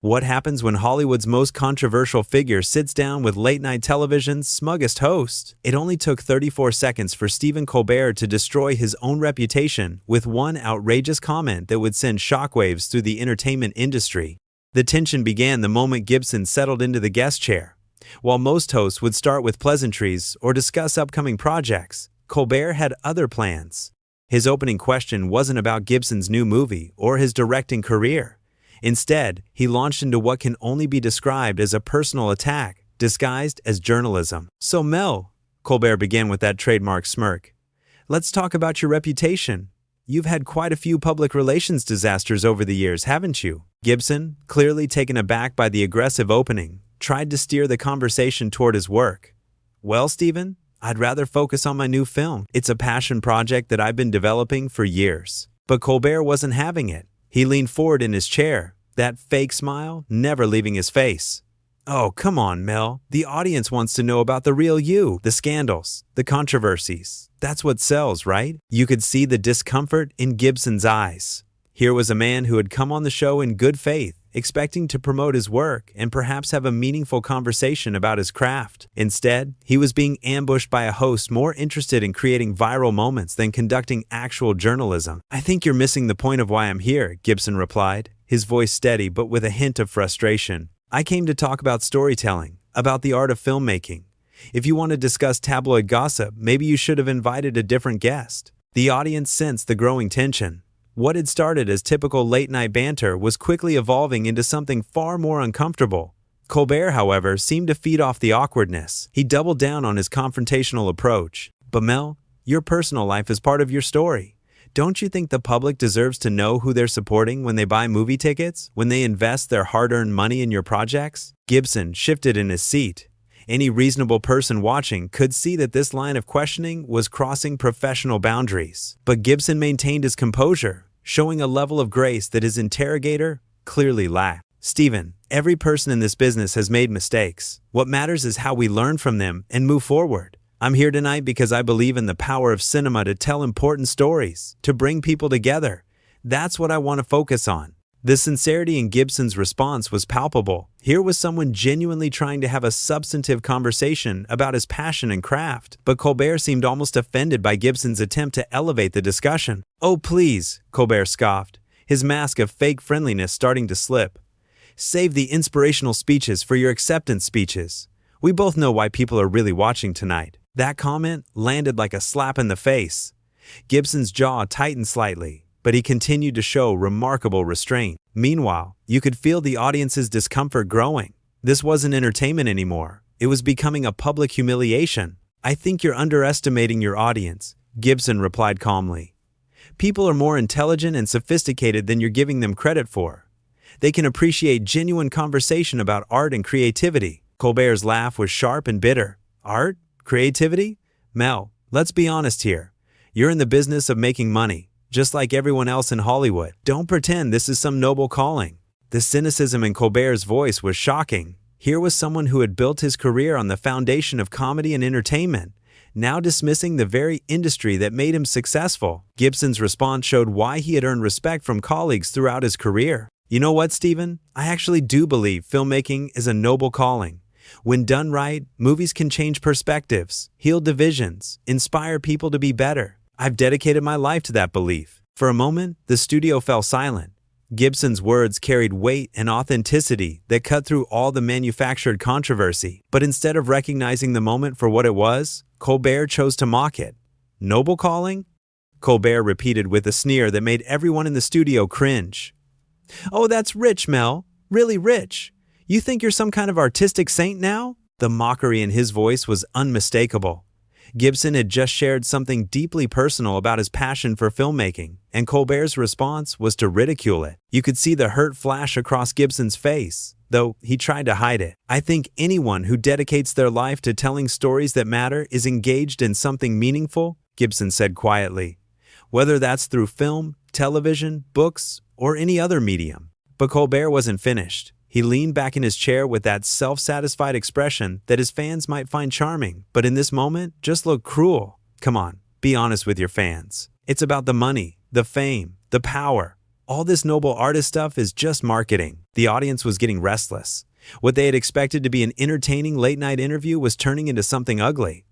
What happens when Hollywood's most controversial figure sits down with late-night television's smuggest host? It only took 34 seconds for Stephen Colbert to destroy his own reputation with one outrageous comment that would send shockwaves through the entertainment industry. The tension began the moment Gibson settled into the guest chair. While most hosts would start with pleasantries or discuss upcoming projects, Colbert had other plans. His opening question wasn't about Gibson's new movie or his directing career. Instead, he launched into what can only be described as a personal attack, disguised as journalism. "So Mel," Colbert began with that trademark smirk, "let's talk about your reputation. You've had quite a few public relations disasters over the years, haven't you?" Gibson, clearly taken aback by the aggressive opening, tried to steer the conversation toward his work. "Well, Stephen, I'd rather focus on my new film. It's a passion project that I've been developing for years." But Colbert wasn't having it. He leaned forward in his chair, that fake smile never leaving his face. "Oh, come on, Mel. The audience wants to know about the real you, the scandals, the controversies. That's what sells, right?" You could see the discomfort in Gibson's eyes. Here was a man who had come on the show in good faith, expecting to promote his work and perhaps have a meaningful conversation about his craft. Instead, he was being ambushed by a host more interested in creating viral moments than conducting actual journalism. "I think you're missing the point of why I'm here," Gibson replied, his voice steady but with a hint of frustration. "I came to talk about storytelling, about the art of filmmaking. If you want to discuss tabloid gossip, maybe you should have invited a different guest." The audience sensed the growing tension. What had started as typical late-night banter was quickly evolving into something far more uncomfortable. Colbert, however, seemed to feed off the awkwardness. He doubled down on his confrontational approach. "But Mel, your personal life is part of your story. Don't you think the public deserves to know who they're supporting when they buy movie tickets, when they invest their hard-earned money in your projects?" Gibson shifted in his seat. Any reasonable person watching could see that this line of questioning was crossing professional boundaries. But Gibson maintained his composure, showing a level of grace that his interrogator clearly lacked. "Stephen, every person in this business has made mistakes. What matters is how we learn from them and move forward. I'm here tonight because I believe in the power of cinema to tell important stories, to bring people together. That's what I want to focus on." The sincerity in Gibson's response was palpable. Here was someone genuinely trying to have a substantive conversation about his passion and craft. But Colbert seemed almost offended by Gibson's attempt to elevate the discussion. "Oh, please," Colbert scoffed, his mask of fake friendliness starting to slip. "Save the inspirational speeches for your acceptance speeches. We both know why people are really watching tonight." That comment landed like a slap in the face. Gibson's jaw tightened slightly, but he continued to show remarkable restraint. Meanwhile, you could feel the audience's discomfort growing. This wasn't entertainment anymore. It was becoming a public humiliation. "I think you're underestimating your audience," Gibson replied calmly. "People are more intelligent and sophisticated than you're giving them credit for. They can appreciate genuine conversation about art and creativity." Colbert's laugh was sharp and bitter. "Art? Creativity? Mel, let's be honest here. You're in the business of making money, just like everyone else in Hollywood. Don't pretend this is some noble calling." The cynicism in Colbert's voice was shocking. Here was someone who had built his career on the foundation of comedy and entertainment, now dismissing the very industry that made him successful. Gibson's response showed why he had earned respect from colleagues throughout his career. "You know what, Stephen? I actually do believe filmmaking is a noble calling. When done right, movies can change perspectives, heal divisions, inspire people to be better. I've dedicated my life to that belief." For a moment, the studio fell silent. Gibson's words carried weight and authenticity that cut through all the manufactured controversy. But instead of recognizing the moment for what it was, Colbert chose to mock it. "Noble calling?" Colbert repeated with a sneer that made everyone in the studio cringe. "Oh, that's rich, Mel. Really rich. You think you're some kind of artistic saint now?" The mockery in his voice was unmistakable. Gibson had just shared something deeply personal about his passion for filmmaking, and Colbert's response was to ridicule it. You could see the hurt flash across Gibson's face, though he tried to hide it. "I think anyone who dedicates their life to telling stories that matter is engaged in something meaningful," Gibson said quietly, "whether that's through film, television, books, or any other medium." But Colbert wasn't finished. He leaned back in his chair with that self-satisfied expression that his fans might find charming, but in this moment just looked cruel. "Come on, be honest with your fans. It's about the money, the fame, the power. All this noble artist stuff is just marketing. The audience was getting restless. What they had expected to be an entertaining late-night interview was turning into something ugly.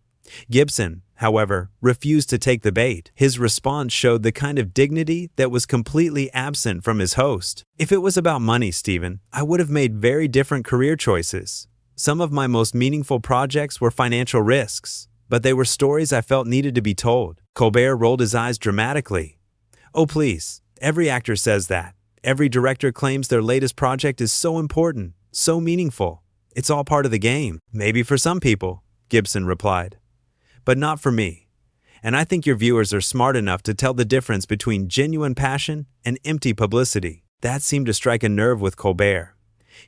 Gibson, however, refused to take the bait. His response showed the kind of dignity that was completely absent from his host. If it was about money, Stephen, I would have made very different career choices. Some of my most meaningful projects were financial risks, but they were stories I felt needed to be told. Colbert rolled his eyes dramatically. Oh, please. Every actor says that. Every director claims their latest project is so important, so meaningful. It's all part of the game. Maybe for some people, Gibson replied. But not for me. And I think your viewers are smart enough to tell the difference between genuine passion and empty publicity. That seemed to strike a nerve with Colbert.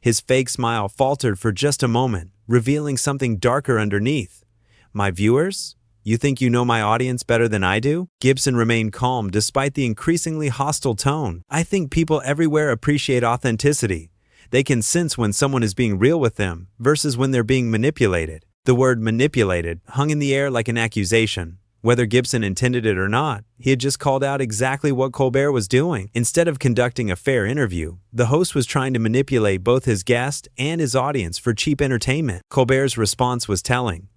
His fake smile faltered for just a moment, revealing something darker underneath. My viewers? You think you know my audience better than I do? Gibson remained calm despite the increasingly hostile tone. I think people everywhere appreciate authenticity. They can sense when someone is being real with them versus when they're being manipulated. The word manipulated hung in the air like an accusation. Whether Gibson intended it or not, he had just called out exactly what Colbert was doing. Instead of conducting a fair interview, the host was trying to manipulate both his guest and his audience for cheap entertainment. Colbert's response was telling.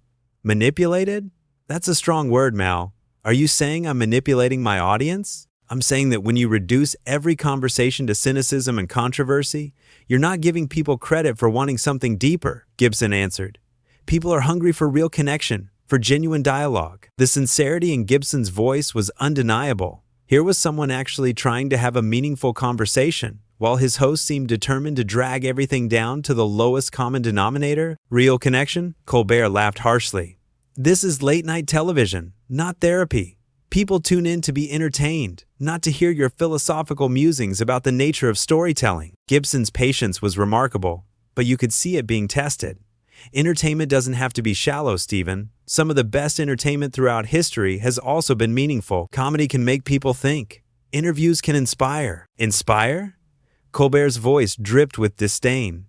Manipulated? That's a strong word, Mel. Are you saying I'm manipulating my audience? I'm saying that when you reduce every conversation to cynicism and controversy, you're not giving people credit for wanting something deeper, Gibson answered. People are hungry for real connection, for genuine dialogue. The sincerity in Gibson's voice was undeniable. Here was someone actually trying to have a meaningful conversation, while his host seemed determined to drag everything down to the lowest common denominator. Real connection? Colbert laughed harshly. This is late-night television, not therapy. People tune in to be entertained, not to hear your philosophical musings about the nature of storytelling. Gibson's patience was remarkable, but you could see it being tested. Entertainment doesn't have to be shallow, Stephen. Some of the best entertainment throughout history has also been meaningful. Comedy can make people think. Interviews can inspire. Inspire? Colbert's voice dripped with disdain.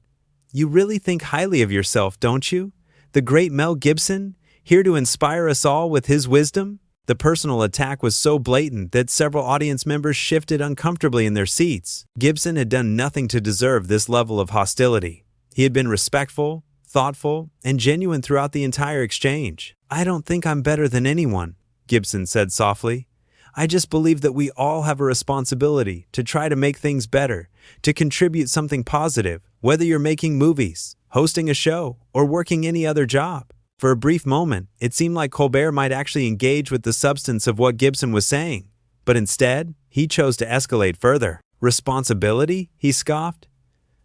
You really think highly of yourself, don't you? The great Mel Gibson, here to inspire us all with his wisdom? The personal attack was so blatant that several audience members shifted uncomfortably in their seats. Gibson had done nothing to deserve this level of hostility. He had been respectful, thoughtful, and genuine throughout the entire exchange. I don't think I'm better than anyone, Gibson said softly. I just believe that we all have a responsibility to try to make things better, to contribute something positive, whether you're making movies, hosting a show, or working any other job. For a brief moment, it seemed like Colbert might actually engage with the substance of what Gibson was saying, but instead, he chose to escalate further. Responsibility? He scoffed.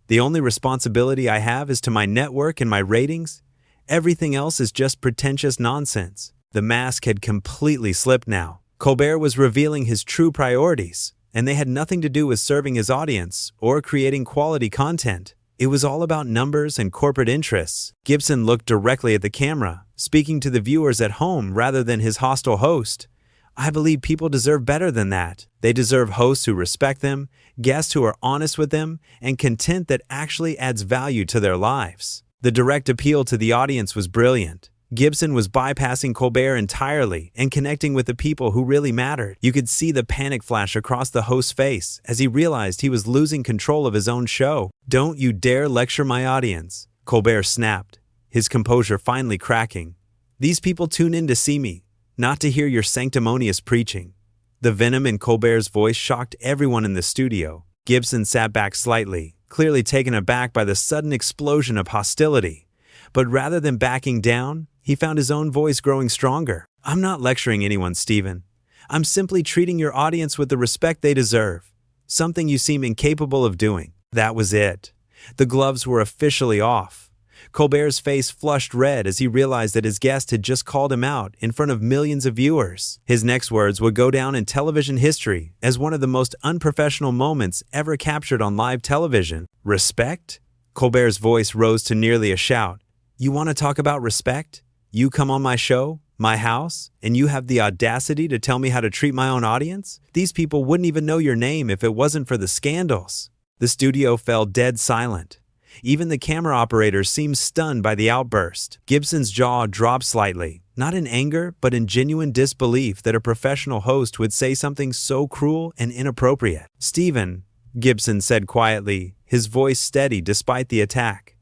The only responsibility I have is to my network and my ratings. Everything else is just pretentious nonsense. The mask had completely slipped now. Colbert was revealing his true priorities, and they had nothing to do with serving his audience or creating quality content. It was all about numbers and corporate interests. Gibson looked directly at the camera, speaking to the viewers at home rather than his hostile host. I believe people deserve better than that. They deserve hosts who respect them, guests who are honest with them, and content that actually adds value to their lives. The direct appeal to the audience was brilliant. Gibson was bypassing Colbert entirely and connecting with the people who really mattered. You could see the panic flash across the host's face as he realized he was losing control of his own show. Don't you dare lecture my audience, Colbert snapped, his composure finally cracking. These people tune in to see me, not to hear your sanctimonious preaching. The venom in Colbert's voice shocked everyone in the studio. Gibson sat back slightly, clearly taken aback by the sudden explosion of hostility. But rather than backing down, he found his own voice growing stronger. I'm not lecturing anyone, Stephen. I'm simply treating your audience with the respect they deserve, something you seem incapable of doing. That was it. The gloves were officially off. Colbert's face flushed red as he realized that his guest had just called him out in front of millions of viewers. His next words would go down in television history as one of the most unprofessional moments ever captured on live television. Respect? Colbert's voice rose to nearly a shout. You want to talk about respect? You come on my show, my house, and you have the audacity to tell me how to treat my own audience? These people wouldn't even know your name if it wasn't for the scandals. The studio fell dead silent. Even the camera operators seemed stunned by the outburst. Gibson's jaw dropped slightly, not in anger, but in genuine disbelief that a professional host would say something so cruel and inappropriate. Stephen, Gibson said quietly, his voice steady despite the attack.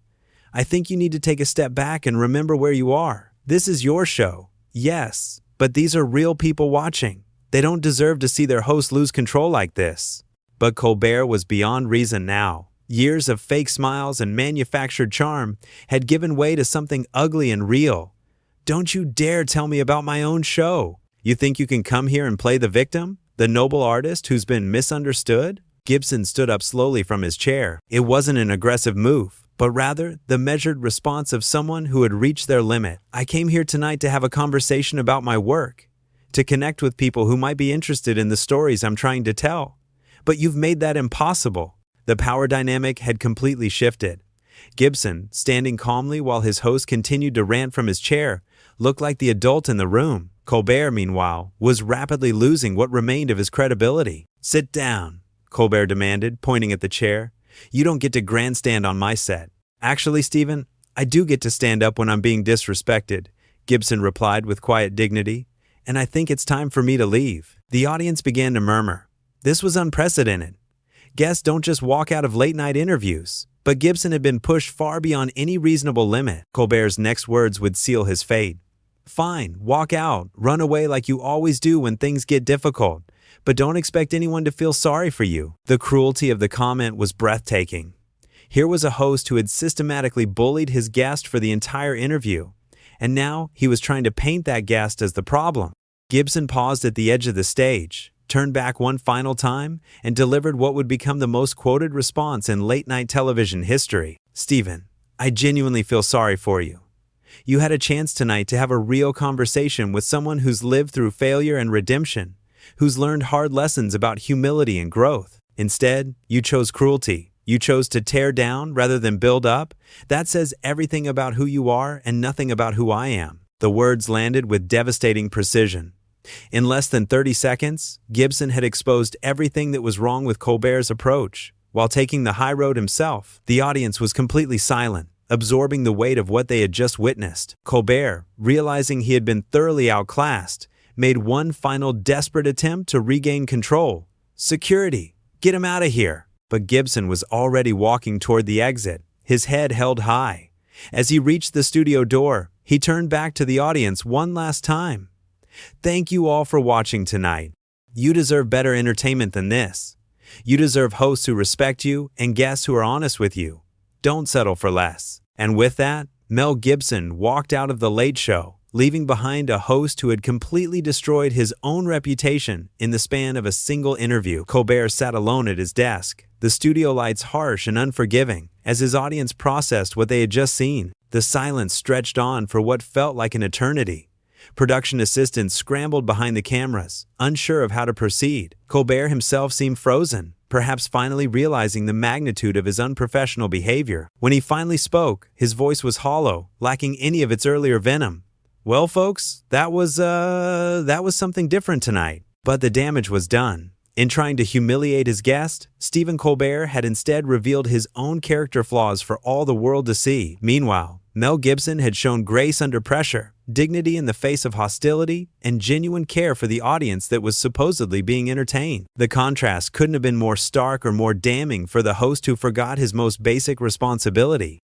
"I think you need to take a step back and remember where you are. This is your show. Yes, but these are real people watching. They don't deserve to see their host lose control like this." But Colbert was beyond reason now. Years of fake smiles and manufactured charm had given way to something ugly and real. "Don't you dare tell me about my own show. You think you can come here and play the victim? The noble artist who's been misunderstood?" Gibson stood up slowly from his chair. It wasn't an aggressive move, but rather the measured response of someone who had reached their limit. "I came here tonight to have a conversation about my work, to connect with people who might be interested in the stories I'm trying to tell. But you've made that impossible." The power dynamic had completely shifted. Gibson, standing calmly while his host continued to rant from his chair, looked like the adult in the room. Colbert, meanwhile, was rapidly losing what remained of his credibility. "Sit down," Colbert demanded, pointing at the chair. "You don't get to grandstand on my set." "Actually, Stephen, I do get to stand up when I'm being disrespected," Gibson replied with quiet dignity. "And I think it's time for me to leave." The audience began to murmur. This was unprecedented. Guests don't just walk out of late-night interviews. But Gibson had been pushed far beyond any reasonable limit. Colbert's next words would seal his fate. "Fine, walk out, run away like you always do when things get difficult. But don't expect anyone to feel sorry for you." The cruelty of the comment was breathtaking. Here was a host who had systematically bullied his guest for the entire interview. And now he was trying to paint that guest as the problem. Gibson paused at the edge of the stage, turned back one final time, and delivered what would become the most quoted response in late-night television history. "Stephen, I genuinely feel sorry for you. You had a chance tonight to have a real conversation with someone who's lived through failure and redemption, who's learned hard lessons about humility and growth. Instead, you chose cruelty. You chose to tear down rather than build up. That says everything about who you are and nothing about who I am." The words landed with devastating precision. In less than 30 seconds, Gibson had exposed everything that was wrong with Colbert's approach. While taking the high road himself, the audience was completely silent, absorbing the weight of what they had just witnessed. Colbert, realizing he had been thoroughly outclassed, made one final desperate attempt to regain control. "Security, get him out of here!" But Gibson was already walking toward the exit, his head held high. As he reached the studio door, he turned back to the audience one last time. "Thank you all for watching tonight. You deserve better entertainment than this. You deserve hosts who respect you and guests who are honest with you. Don't settle for less." And with that, Mel Gibson walked out of The Late Show, leaving behind a host who had completely destroyed his own reputation in the span of a single interview. Colbert sat alone at his desk, the studio lights harsh and unforgiving, as his audience processed what they had just seen. The silence stretched on for what felt like an eternity. Production assistants scrambled behind the cameras, unsure of how to proceed. Colbert himself seemed frozen, perhaps finally realizing the magnitude of his unprofessional behavior. When he finally spoke, his voice was hollow, lacking any of its earlier venom. "Well, folks, that was something different tonight." But the damage was done. In trying to humiliate his guest, Stephen Colbert had instead revealed his own character flaws for all the world to see. Meanwhile, Mel Gibson had shown grace under pressure, dignity in the face of hostility, and genuine care for the audience that was supposedly being entertained. The contrast couldn't have been more stark or more damning for the host who forgot his most basic responsibility.